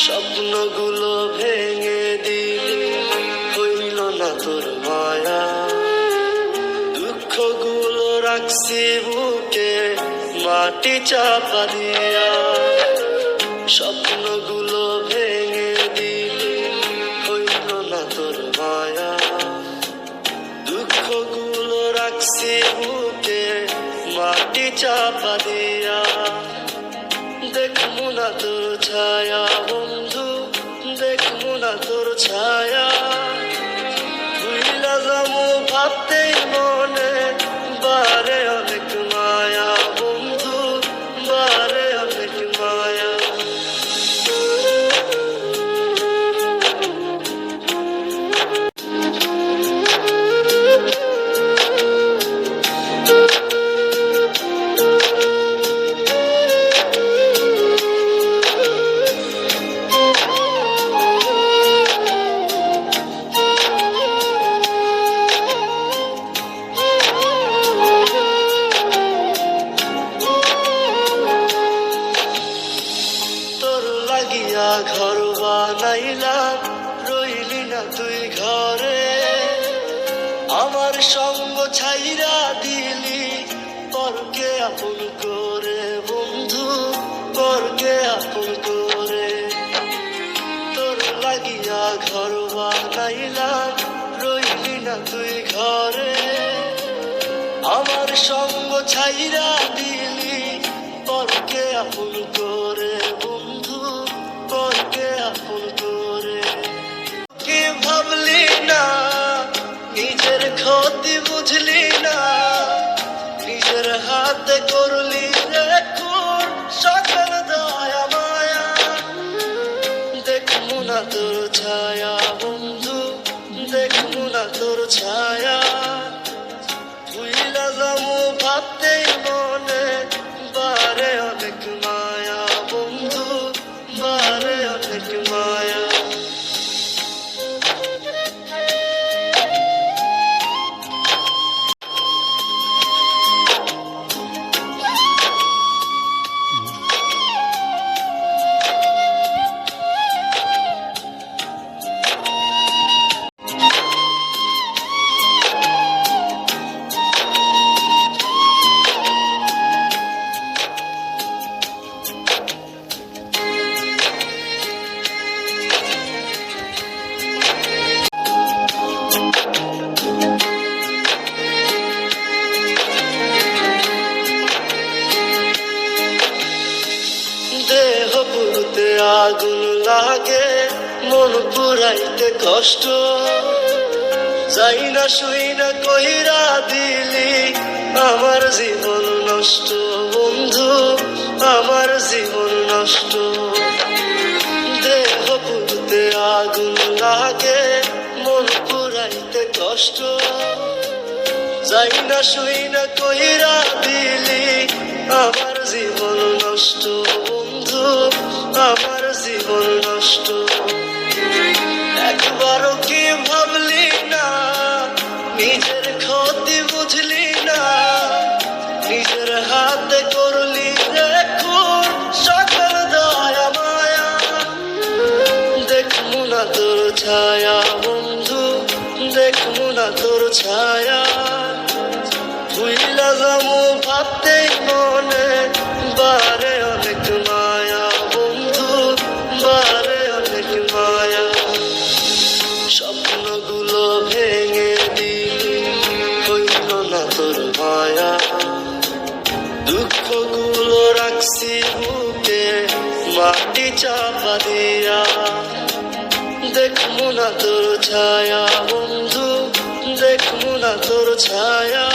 স্বপ্নগুলো ভেঙে দিলি, হইল না তোর মায়া। দুঃখগুলো রাখছি বুকে মাটি চাপা দিয়া। স্বপ্নগুলো ভেঙে দিলি, হইল না তোর মায়া। দুঃখগুলো রাখছি বুকে মাটি চাপা দিয়া। দেখমু না তোর ছায়া বন্ধু, দেখমু না তোর ছায়া। ভুইলা যামু ভাবতেই মনে বারে অনেক মায়া বন্ধু, বারে অনেক মায়া। ঘর বানাইলাম, রইলি না তুই ঘরে। আমার সঙ্গ ছাইরা দিলি, পরকে আপন করে বন্ধু, পরকে আপন করে। তোর লাগিয়া ঘর বানাইলাম, রইলি না তুই ঘরে। আমার সঙ্গ ছাইরা দিলি, পরকে আপন করে বন্ধু, পরকে আপন করে। কি ভাবলি না, নিজের ক্ষতি বুঝলি না। নিজের হাতে করলি রে খুন, সকল দয়া মায়া। দেখমু না তোর ছায়া বন্ধু, দেখমু না তোর ছায়া। ভুইলা যামু ভাবতেই মনে বারে অনেক মায়া বন্ধু, বারে অনেক মায়া। দেহ পুরুতে আগুন লাগে, মন পুরাইতে কষ্ট। যাই না শুই না কইরা দিলি, আমার জীবন নষ্ট বন্ধু, আমার জীবন নষ্ট। দেহ পুরুতে আগুন লাগে, মন পুরাইতে কষ্ট। যাই না শুই না কইরা দিলি, আমার জীবন নষ্ট বন্ধু, আমার জীবন নষ্ট। একবারও কি ভাবলি না, নিজের ক্ষতি বুঝলি না। নিজের হাতে করলি রে খুন, সকল দয়া মায়া। দেখমু না তোর ছায়া বন্ধু, দেখমু না তোর ছায়া। ভুইলা যামু ভাবতেই মনে বারে অনেক মায়া বন্ধু, বারে অনেক মায়া। স্বপ্নগুলো ভেঙে দিলি, হইল না তোর মায়া। দুঃখগুলো রাখছি বুকে মাটি চাপা দিয়া। দেখমু না তোর ছায়া বন্ধু, দেখমু না তোর ছায়া।